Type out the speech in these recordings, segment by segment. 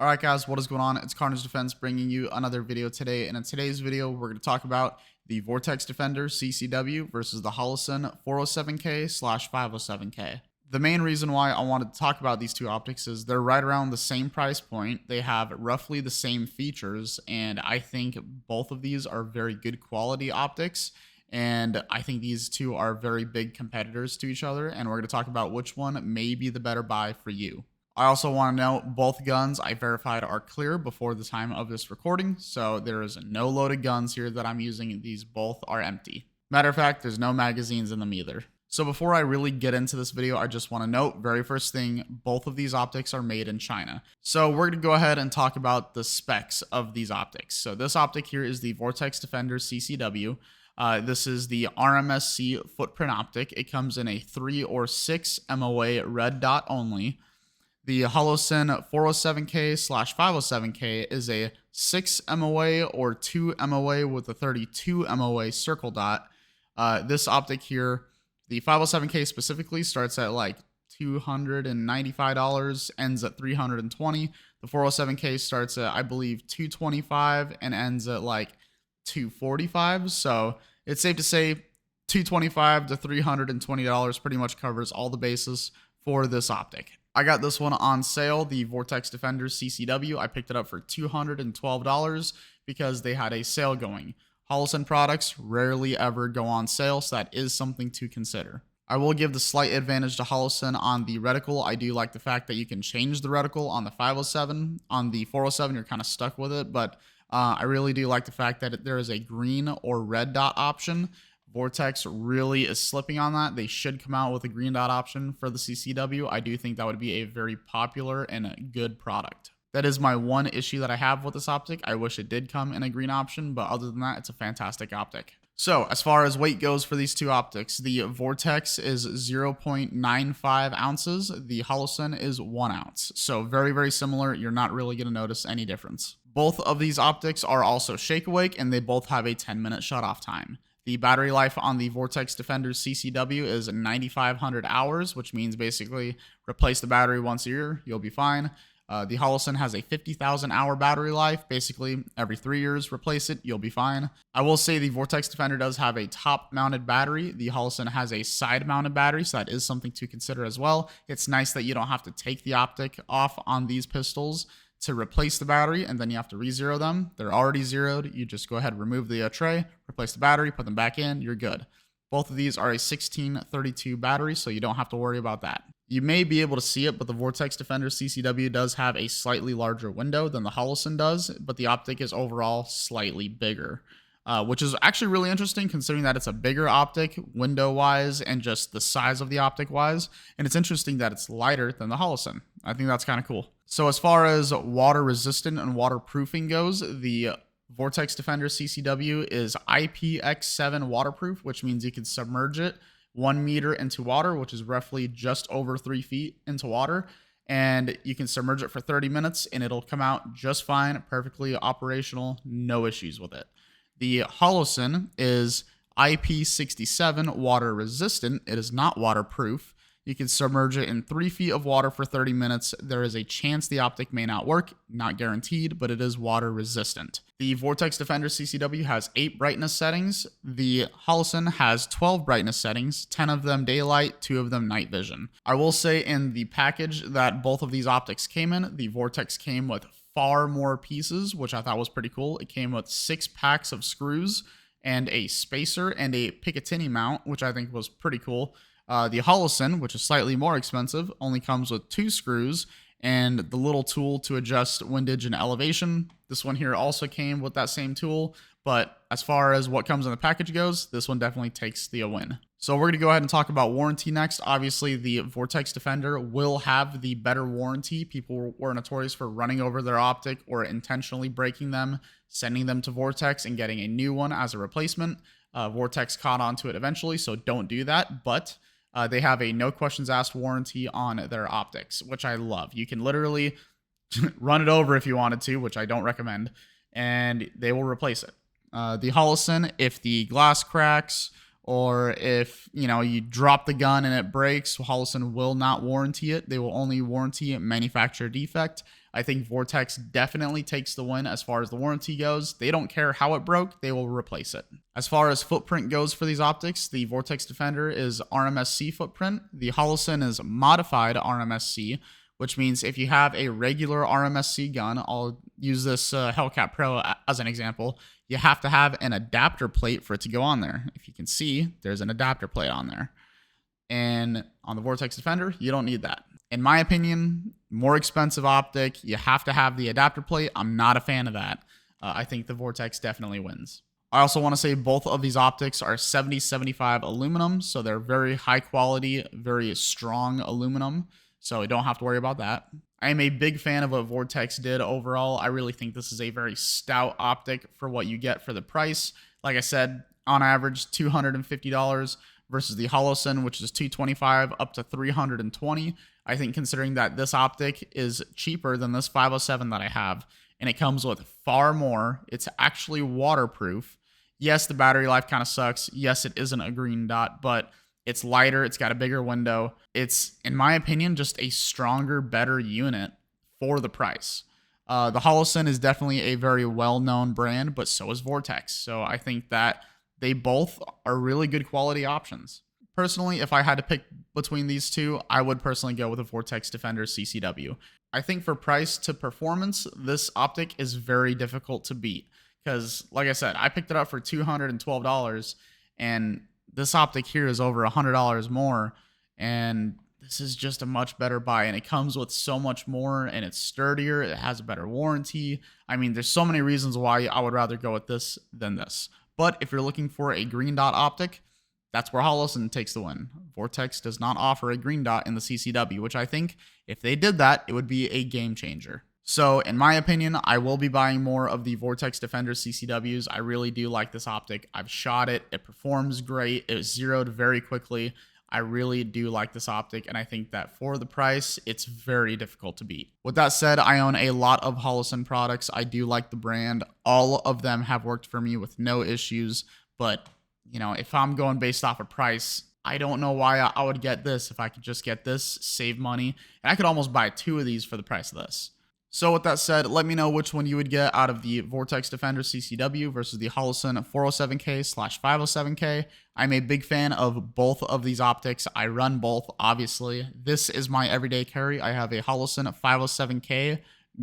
Alright guys, what is going on? It's Carnage Defense bringing you another video today, and in today's video we're going to talk about the Vortex Defender CCW versus the Holosun 407k/507k. The main reason why I wanted to talk about these two optics is they're right around the same price point, they have roughly the same features, and I think both of these are very good quality optics, and I think these two are very big competitors to each other, and we're going to talk about which one may be the better buy for you. I also want to note both guns I verified are clear before the time of this recording, so there is no loaded guns here that I'm using. These both are empty. Matter of fact, there's no magazines in them either. So before I really get into this video, I just want to note, very first thing, both of these optics are made in China. So we're going to go ahead and talk about the specs of these optics. So this optic here is the Vortex Defender CCW. This is the RMSC footprint optic. It comes in a 3 or 6 MOA red dot only. The Holosun 407k/507k is a 6 MOA or 2 MOA with a 32 MOA circle dot. This optic here, the 507k specifically, starts at like $295, ends at $320. The 407k starts at, I believe, $225 and ends at like $245. So it's safe to say $225 to $320 pretty much covers all the bases for this optic. I got this one on sale, the Vortex Defender CCW. I picked it up for $212 because they had a sale going. Holosun products rarely ever go on sale, so that is something to consider. I will give the slight advantage to Holosun on the reticle. I do like the fact that you can change the reticle on the 507. On the 407, you're kind of stuck with it, but I really do like the fact that there is a green or red dot option. Vortex really is slipping on that. They should come out with a green dot option for the CCW. I do think that would be a very popular and a good product. That is my one issue that I have with this optic. I wish it did come in a green option, but other than that, it's a fantastic optic. So as far as weight goes for these two optics, the Vortex is 0.95 ounces. The Holosun is 1 ounce. So very, very similar. You're not really going to notice any difference. Both of these optics are also shake awake, and they both have a 10-minute shutoff time. The battery life on the Vortex Defender CCW is 9,500 hours, which means basically replace the battery once a year, you'll be fine. The Holosun has a 50,000 hour battery life. Basically, every 3 years, replace it, you'll be fine. I will say the Vortex Defender does have a top-mounted battery. The Holosun has a side-mounted battery, so that is something to consider as well. It's nice that you don't have to take the optic off on these pistols to replace the battery, and then you have to re-zero them. They're already zeroed. You just go ahead, remove the tray, replace the battery, put them back in, you're good. Both of these are a 1632 battery, so you don't have to worry about that. You may be able to see it, but the Vortex Defender CCW does have a slightly larger window than the Holosun does, but the optic is overall slightly bigger, which is actually really interesting considering that it's a bigger optic window-wise and just the size of the optic-wise, and it's interesting that it's lighter than the Holosun. I think that's kind of cool. So as far as water resistant and waterproofing goes, the Vortex Defender CCW is IPX7 waterproof, which means you can submerge it 1 meter into water, which is roughly just over 3 feet into water, and you can submerge it for 30 minutes and it'll come out just fine, perfectly operational, no issues with it. The Holosun is IP67 water resistant. It is not waterproof. You can submerge it in 3 feet of water for 30 minutes. There is a chance the optic may not work, not guaranteed, but it is water resistant. The Vortex Defender CCW has 8 brightness settings. The Holosun has 12 brightness settings, 10 of them daylight, 2 of them night vision. I will say in the package that both of these optics came in, the Vortex came with far more pieces, which I thought was pretty cool. It came with 6 packs of screws and a spacer and a Picatinny mount, which I think was pretty cool. The Holosun, which is slightly more expensive, only comes with 2 screws and the little tool to adjust windage and elevation. This one here also came with that same tool, but as far as what comes in the package goes, this one definitely takes the win. So we're going to go ahead and talk about warranty next. Obviously, the Vortex Defender will have the better warranty. People were notorious for running over their optic or intentionally breaking them, sending them to Vortex and getting a new one as a replacement. Vortex caught onto it eventually, so don't do that, but they have a no questions asked warranty on their optics, which I love. You can literally run it over if you wanted to, which I don't recommend, and they will replace it. The Holosun, if the glass cracks or if, you know, you drop the gun and it breaks, Holosun will not warranty it. They will only warranty a manufacturer defect. I think Vortex definitely takes the win as far as the warranty goes. They don't care how it broke, they will replace it. As far as footprint goes for these optics, the Vortex Defender is RMSC footprint. The Holosun is modified RMSC, which means if you have a regular RMSC gun, I'll use this Hellcat Pro as an example, you have to have an adapter plate for it to go on there. If you can see, there's an adapter plate on there. And on the Vortex Defender, you don't need that. In my opinion, more expensive optic, you have to have the adapter plate. I'm not a fan of that. I think the Vortex definitely wins. I also want to say both of these optics are 70-75 aluminum, so they're very high quality, very strong aluminum, so you don't have to worry about that. I am a big fan of what Vortex did overall. I really think this is a very stout optic for what you get for the price. Like I said, on average, $250 versus the Holosun, which is $225 up to $320. I think considering that this optic is cheaper than this 507 that I have, and it comes with far more, it's actually waterproof. Yes, the battery life kind of sucks. Yes, it isn't a green dot, but it's lighter. It's got a bigger window. It's, in my opinion, just a stronger, better unit for the price. The Holosun is definitely a very well-known brand, but so is Vortex. So I think that they both are really good quality options. Personally, if I had to pick between these two, I would personally go with a Vortex Defender CCW. I think for price to performance, this optic is very difficult to beat. Because, like I said, I picked it up for $212, and this optic here is over $100 more, and this is just a much better buy, and it comes with so much more, and it's sturdier, it has a better warranty. I mean, there's so many reasons why I would rather go with this than this. But if you're looking for a green dot optic, that's where Holosun takes the win. Vortex does not offer a green dot in the CCW, which I think if they did that, it would be a game changer. So in my opinion, I will be buying more of the Vortex Defender CCWs. I really do like this optic. I've shot it. It performs great. It was zeroed very quickly. I really do like this optic, and I think that for the price, it's very difficult to beat. With that said, I own a lot of Holosun products. I do like the brand. All of them have worked for me with no issues, but you know, if I'm going based off of price, I don't know why I would get this if I could just get this, save money, and I could almost buy two of these for the price of this. So with that said, let me know which one you would get out of the Vortex Defender CCW versus the Holosun 407k/507k. I'm a big fan of both of these optics. I run both, obviously. This is my everyday carry. I have a Holosun 507k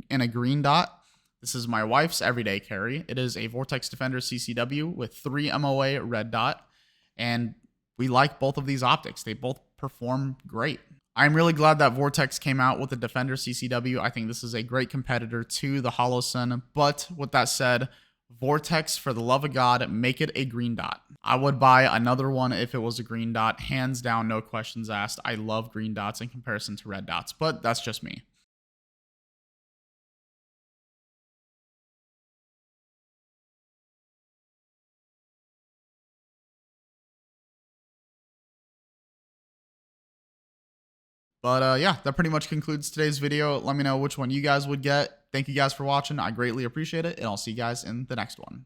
in a green dot. This is my wife's everyday carry. It is a Vortex Defender CCW with 3 MOA red dot, and we like both of these optics. They both perform great. I'm really glad that Vortex came out with the Defender CCW. I think this is a great competitor to the Holosun. But with that said, Vortex, for the love of God, make it a green dot. I would buy another one if it was a green dot. Hands down, no questions asked. I love green dots in comparison to red dots, but that's just me. But yeah, that pretty much concludes today's video. Let me know which one you guys would get. Thank you guys for watching. I greatly appreciate it, and I'll see you guys in the next one.